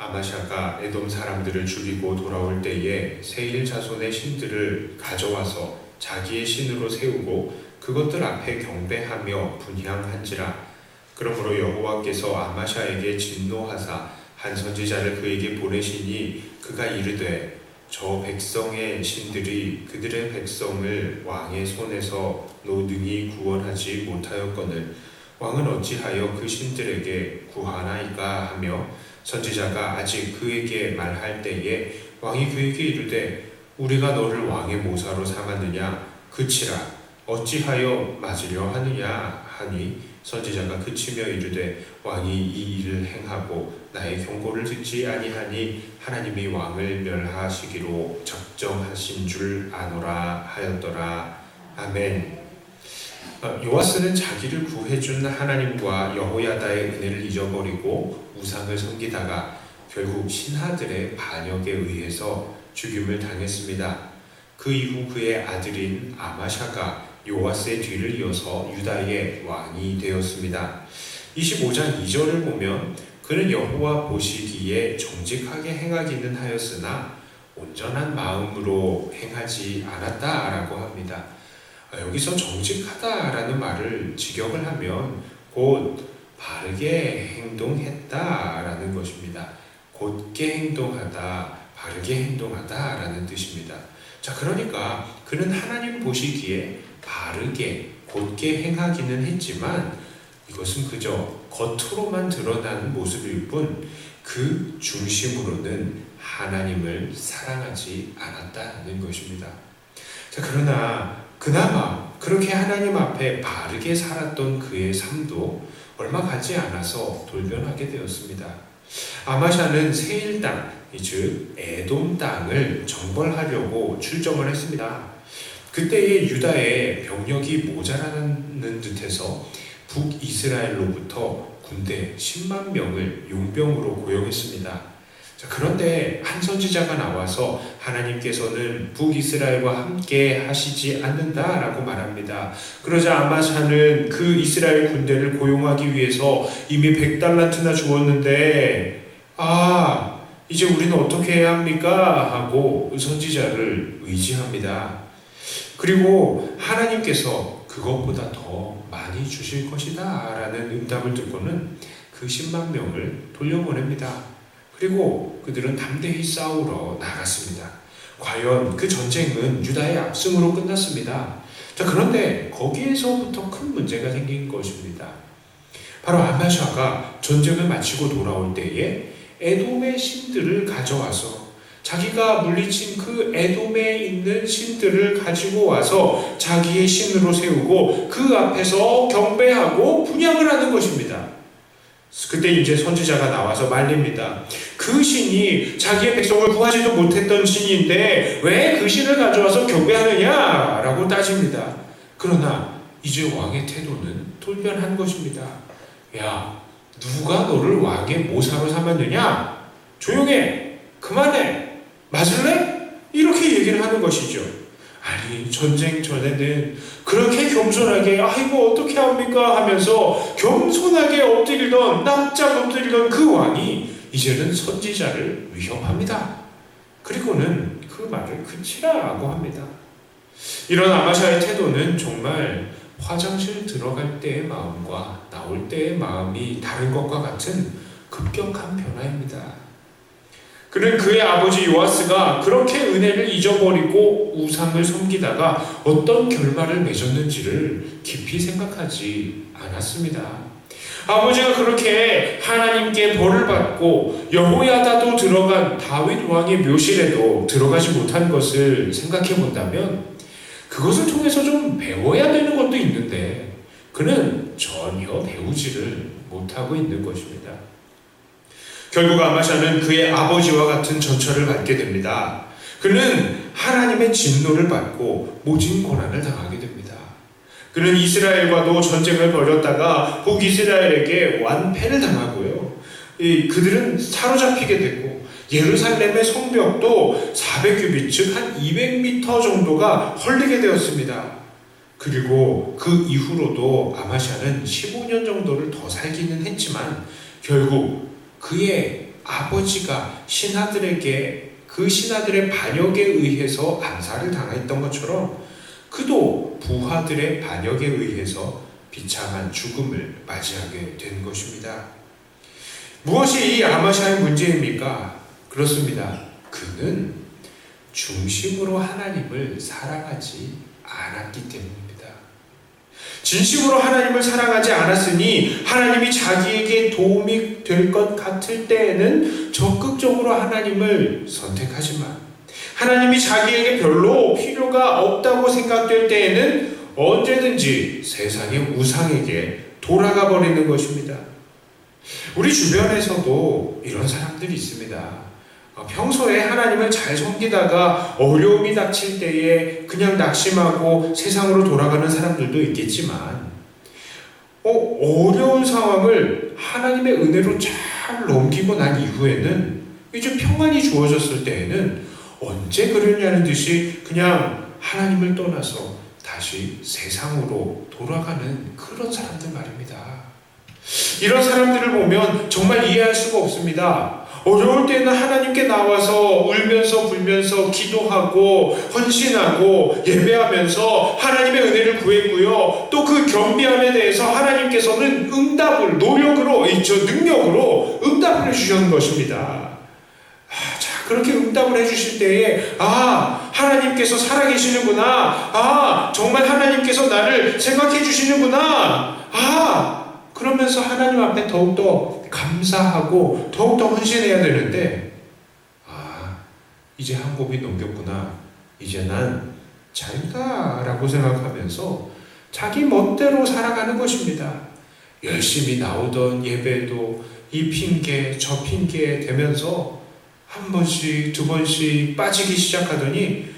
아마샤가 에돔 사람들을 죽이고 돌아올 때에 세일 자손의 신들을 가져와서 자기의 신으로 세우고 그것들 앞에 경배하며 분향한지라. 그러므로 여호와께서 아마샤에게 진노하사 한 선지자를 그에게 보내시니 그가 이르되 저 백성의 신들이 그들의 백성을 왕의 손에서 노능히 구원하지 못하였거늘 왕은 어찌하여 그 신들에게 구하나이까 하며 선지자가 아직 그에게 말할 때에 왕이 그에게 이르되 우리가 너를 왕의 모사로 삼았느냐 그치라 어찌하여 맞으려 하느냐 하니 선지자가 그치며 이르되 왕이 이 일을 행하고 나의 경고를 듣지 아니하니 하나님이 왕을 멸하시기로 작정하신 줄 아노라 하였더라. 아멘. 요아스는 자기를 구해준 하나님과 여호야다의 은혜를 잊어버리고 우상을 섬기다가 결국 신하들의 반역에 의해서 죽임을 당했습니다. 그 이후 그의 아들인 아마샤가 요아스의 뒤를 이어서 유다의 왕이 되었습니다. 25장 2절을 보면 그는 여호와 보시기에 정직하게 행하기는 하였으나 온전한 마음으로 행하지 않았다라고 합니다. 여기서 정직하다라는 말을 직역을 하면 곧 바르게 행동했다라는 것입니다. 곧게 행동하다, 바르게 행동하다라는 뜻입니다. 자, 그러니까 그는 하나님 보시기에 바르게, 곧게 행하기는 했지만 이것은 그저 겉으로만 드러나는 모습일 뿐 그 중심으로는 하나님을 사랑하지 않았다는 것입니다. 자, 그러나 그나마 그렇게 하나님 앞에 바르게 살았던 그의 삶도 얼마 가지 않아서 돌변하게 되었습니다. 아마샤는 세일 땅, 즉 에돔 땅을 정벌하려고 출정을 했습니다. 그때의 유다의 병력이 모자라는 듯해서 북이스라엘로부터 군대 10만 명을 용병으로 고용했습니다. 자, 그런데 한 선지자가 나와서 하나님께서는 북이스라엘과 함께 하시지 않는다라고 말합니다. 그러자 아마샤는 그 이스라엘 군대를 고용하기 위해서 이미 100달란트나 주었는데 이제 우리는 어떻게 해야 합니까? 하고 선지자를 의지합니다. 그리고 하나님께서 그것보다 더 많이 주실 것이다 라는 응답을 듣고는 그 10만 명을 돌려보냅니다. 그리고 그들은 담대히 싸우러 나갔습니다. 과연 그 전쟁은 유다의 압승으로 끝났습니다. 자, 그런데 거기에서부터 큰 문제가 생긴 것입니다. 바로 아마샤가 전쟁을 마치고 돌아올 때에 에돔의 신들을 가져와서 자기가 물리친 그 에돔에 있는 신들을 가지고 와서 자기의 신으로 세우고 그 앞에서 경배하고 분향을 하는 것입니다. 그때 이제 선지자가 나와서 말립니다. 그 신이 자기의 백성을 구하지도 못했던 신인데 왜 그 신을 가져와서 경배하느냐라고 따집니다. 그러나 이제 왕의 태도는 돌변한 것입니다. 야, 누가 너를 왕의 모사로 삼았느냐? 조용해! 그만해! 맞을래? 이렇게 얘기를 하는 것이죠. 아니, 전쟁 전에는 그렇게 겸손하게 아이고 어떻게 합니까 하면서 겸손하게 엎드리던 납작 엎드리던 그 왕이 이제는 선지자를 위협합니다. 그리고는 그 말을 그치라고 합니다. 이런 아마샤의 태도는 정말 화장실 들어갈 때의 마음과 나올 때의 마음이 다른 것과 같은 급격한 변화입니다. 그는 그의 아버지 요아스가 그렇게 은혜를 잊어버리고 우상을 섬기다가 어떤 결말을 맺었는지를 깊이 생각하지 않았습니다. 아버지가 그렇게 하나님께 벌을 받고 여호야다도 들어간 다윗 왕의 묘실에도 들어가지 못한 것을 생각해 본다면 그것을 통해서 좀 배워야 되는 것도 있는데 그는 전혀 배우지를 못하고 있는 것입니다. 결국 아마샤는 그의 아버지와 같은 전처를 받게 됩니다. 그는 하나님의 진노를 받고 모진 고난을 당하게 됩니다. 그는 이스라엘과도 전쟁을 벌였다가 북이스라엘에게 완패를 당하고요. 그들은 사로잡히게 되고 예루살렘의 성벽도 400규빗 즉 한 200m 정도가 헐리게 되었습니다. 그리고 그 이후로도 아마샤는 15년 정도를 더 살기는 했지만 결국 그의 아버지가 신하들에게 그 신하들의 반역에 의해서 암살을 당했던 것처럼 그도 부하들의 반역에 의해서 비참한 죽음을 맞이하게 된 것입니다. 무엇이 이 아마샤의 문제입니까? 그렇습니다. 그는 중심으로 하나님을 사랑하지 않았기 때문입니다. 진심으로 하나님을 사랑하지 않았으니 하나님이 자기에게 도움이 될 것 같을 때에는 적극적으로 하나님을 선택하지만 하나님이 자기에게 별로 필요가 없다고 생각될 때에는 언제든지 세상의 우상에게 돌아가 버리는 것입니다. 우리 주변에서도 이런 사람들이 있습니다. 평소에 하나님을 잘 섬기다가 어려움이 닥칠 때에 그냥 낙심하고 세상으로 돌아가는 사람들도 있겠지만 어려운 상황을 하나님의 은혜로 잘 넘기고 난 이후에는 이제 평안이 주어졌을 때에는 언제 그러냐는 듯이 그냥 하나님을 떠나서 다시 세상으로 돌아가는 그런 사람들 말입니다. 이런 사람들을 보면 정말 이해할 수가 없습니다. 어려울 때는 하나님께 나와서 울면서 불면서 기도하고 헌신하고 예배하면서 하나님의 은혜를 구했고요. 또 그 겸비함에 대해서 하나님께서는 응답을 노력으로 능력으로 응답을 해주시는 것입니다. 자, 그렇게 응답을 해주실 때에 하나님께서 살아계시는구나. 정말 하나님께서 나를 생각해 주시는구나. 그러면서 하나님 앞에 더욱더 감사하고 더욱더 헌신해야 되는데 이제 한 곱이 넘겼구나. 이제 난 자유다라고 생각하면서 자기 멋대로 살아가는 것입니다. 열심히 나오던 예배도 이 핑계 저 핑계 되면서 한 번씩 두 번씩 빠지기 시작하더니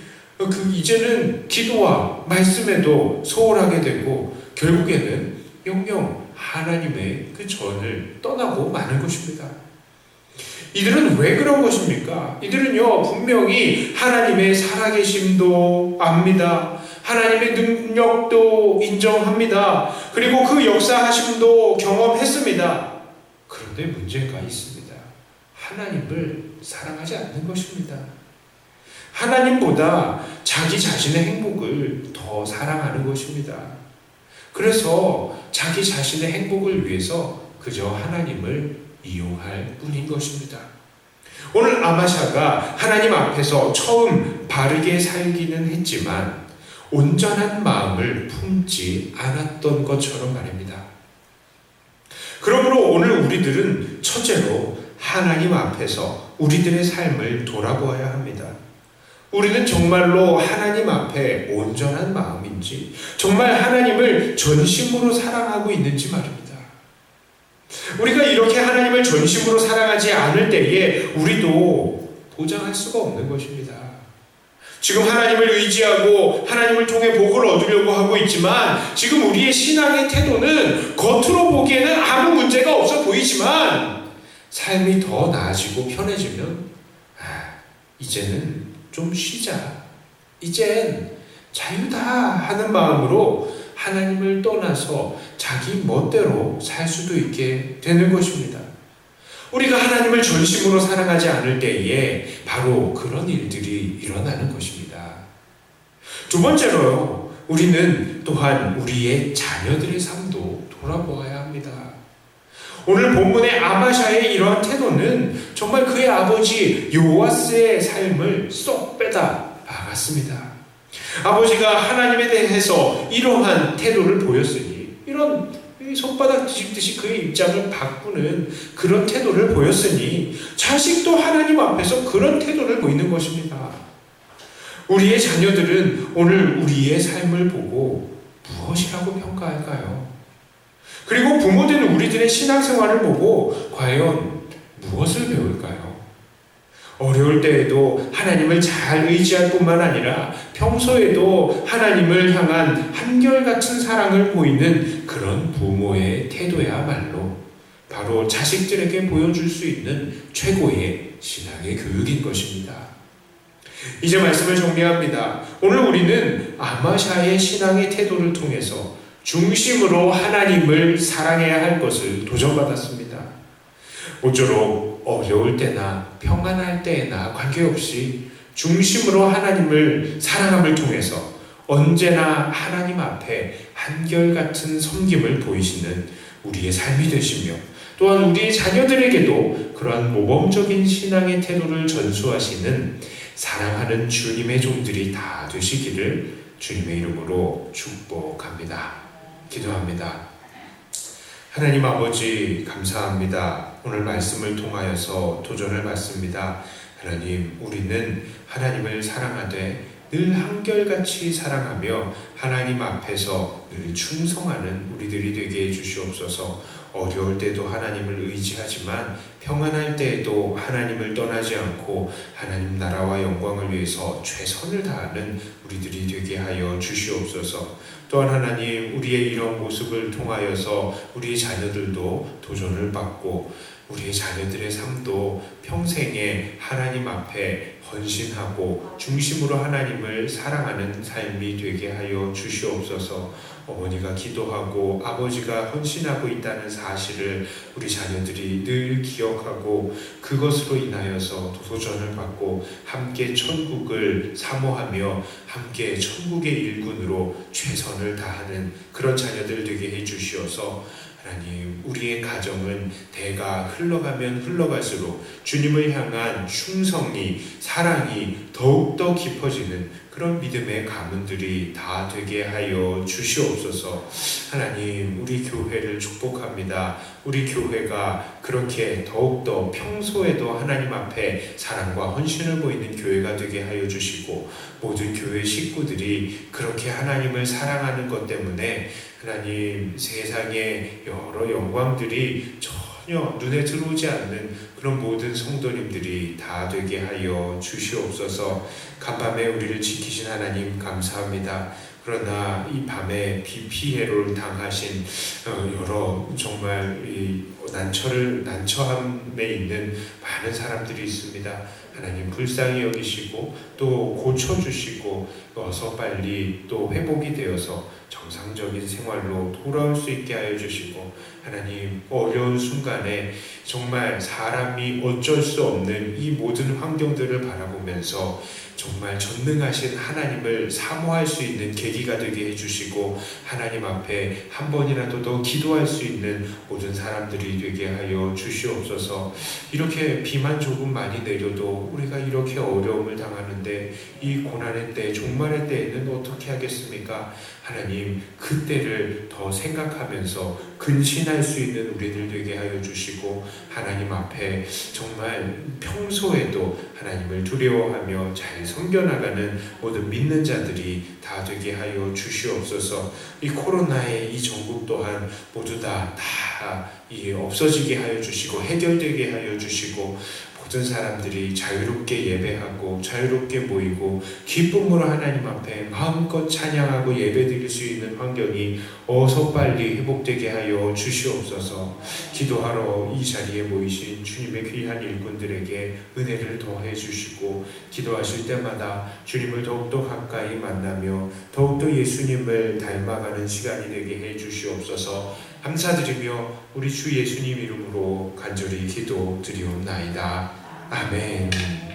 이제는 기도와 말씀에도 소홀하게 되고 결국에는 영영 하나님의 그 전을 떠나고 마는 것입니다. 이들은 왜 그런 것입니까? 이들은요 분명히 하나님의 살아계심도 압니다. 하나님의 능력도 인정합니다. 그리고 그 역사하심도 경험했습니다. 그런데 문제가 있습니다. 하나님을 사랑하지 않는 것입니다. 하나님보다 자기 자신의 행복을 더 사랑하는 것입니다. 그래서 자기 자신의 행복을 위해서 그저 하나님을 이용할 뿐인 것입니다. 오늘 아마샤가 하나님 앞에서 처음 바르게 살기는 했지만 온전한 마음을 품지 않았던 것처럼 말입니다. 그러므로 오늘 우리들은 첫째로 하나님 앞에서 우리들의 삶을 돌아보아야 합니다. 우리는 정말로 하나님 앞에 온전한 마음인지, 정말 하나님을 전심으로 사랑하고 있는지 말입니다. 우리가 이렇게 하나님을 전심으로 사랑하지 않을 때에 우리도 보장할 수가 없는 것입니다. 지금 하나님을 의지하고 하나님을 통해 복을 얻으려고 하고 있지만 지금 우리의 신앙의 태도는 겉으로 보기에는 아무 문제가 없어 보이지만 삶이 더 나아지고 편해지면 이제는 좀 쉬자. 이젠 자유다 하는 마음으로 하나님을 떠나서 자기 멋대로 살 수도 있게 되는 것입니다. 우리가 하나님을 전심으로 사랑하지 않을 때에 바로 그런 일들이 일어나는 것입니다. 두 번째로요, 우리는 또한 우리의 자녀들의 삶도 돌아보아야 합니다. 오늘 본문의 아마샤의 이러한 태도는 정말 그의 아버지 요아스의 삶을 쏙 빼다 박았습니다. 아버지가 하나님에 대해서 이러한 태도를 보였으니, 이런 손바닥 뒤집듯이 그의 입장을 바꾸는 그런 태도를 보였으니 자식도 하나님 앞에서 그런 태도를 보이는 것입니다. 우리의 자녀들은 오늘 우리의 삶을 보고 무엇이라고 평가할까요? 그리고 부모된 우리들의 신앙생활을 보고 과연 무엇을 배울까요? 어려울 때에도 하나님을 잘 의지할 뿐만 아니라 평소에도 하나님을 향한 한결같은 사랑을 보이는 그런 부모의 태도야말로 바로 자식들에게 보여줄 수 있는 최고의 신앙의 교육인 것입니다. 이제 말씀을 정리합니다. 오늘 우리는 아마샤의 신앙의 태도를 통해서 중심으로 하나님을 사랑해야 할 것을 도전받았습니다. 모쪼록 또 어려울 때나 평안할 때나 관계없이 중심으로 하나님을 사랑함을 통해서 언제나 하나님 앞에 한결같은 섬김을 보이시는 우리의 삶이 되시며, 또한 우리 자녀들에게도 그러한 모범적인 신앙의 태도를 전수하시는 사랑하는 주님의 종들이 다 되시기를 주님의 이름으로 축복합니다. 기도합니다. 하나님 아버지, 감사합니다. 오늘 말씀을 통하여서 도전을 받습니다. 하나님, 우리는 하나님을 사랑하되 늘 한결같이 사랑하며 하나님 앞에서 늘 충성하는 우리들이 되게 해주시옵소서. 어려울 때도 하나님을 의지하지만 평안할 때에도 하나님을 떠나지 않고 하나님 나라와 영광을 위해서 최선을 다하는 우리들이 되게 하여 주시옵소서. 또한 하나님, 우리의 이런 모습을 통하여서 우리 자녀들도 도전을 받고 우리의 자녀들의 삶도 평생에 하나님 앞에 헌신하고 중심으로 하나님을 사랑하는 삶이 되게 하여 주시옵소서. 어머니가 기도하고 아버지가 헌신하고 있다는 사실을 우리 자녀들이 늘 기억하고 그것으로 인하여서 도전을 받고 함께 천국을 사모하며 함께 천국의 일꾼으로 최선을 다하는 그런 자녀들 되게 해주시어서 하나님, 우리의 가정은 대가 흘러가면 흘러갈수록 주님을 향한 충성이, 사랑이 더욱더 깊어지는 그런 믿음의 가문들이 다 되게 하여 주시옵소서. 하나님, 우리 교회를 축복합니다. 우리 교회가 그렇게 더욱더 평소에도 하나님 앞에 사랑과 헌신을 보이는 교회가 되게 하여 주시고, 모든 교회 식구들이 그렇게 하나님을 사랑하는 것 때문에 하나님, 세상의 여러 영광들이 전혀 눈에 들어오지 않는 그런 모든 성도님들이 다 되게 하여 주시옵소서. 간밤에 우리를 지키신 하나님 감사합니다. 그러나 이 밤에 비 피해를 당하신 여러 정말 이 난처함에 있는 많은 사람들이 있습니다. 하나님, 불쌍히 여기시고 또 고쳐주시고 어서 빨리 또 회복이 되어서 정상적인 생활로 돌아올 수 있게 하여 주시고, 하나님, 어려운 순간에 정말 사람이 어쩔 수 없는 이 모든 환경들을 바라보면서 정말 전능하신 하나님을 사모할 수 있는 계기가 되게 해주시고, 하나님 앞에 한 번이라도 더 기도할 수 있는 모든 사람들이 되게 하여 주시옵소서. 이렇게 비만 조금 많이 내려도 우리가 이렇게 어려움을 당하는데 이 고난의 때, 종말의 때에는 어떻게 하겠습니까? 하나님, 그때를 더 생각하면서 근신할 수 있는 우리들 되게 하여 주시고, 하나님 앞에 정말 평소에도 하나님을 두려워하며 잘 섬겨나가는 모든 믿는 자들이 다 되게 하여 주시옵소서. 이 코로나의 이 전국 또한 모두 다 없어지게 하여 주시고 해결되게 하여 주시고, 모든 사람들이 자유롭게 예배하고 자유롭게 모이고 기쁨으로 하나님 앞에 마음껏 찬양하고 예배드릴 수 있는 환경이 어서 빨리 회복되게 하여 주시옵소서. 기도하러 이 자리에 모이신 주님의 귀한 일꾼들에게 은혜를 더해 주시고, 기도하실 때마다 주님을 더욱더 가까이 만나며 더욱더 예수님을 닮아가는 시간이 되게 해 주시옵소서. 감사드리며 우리 주 예수님 이름으로 간절히 기도드리옵나이다. 아멘.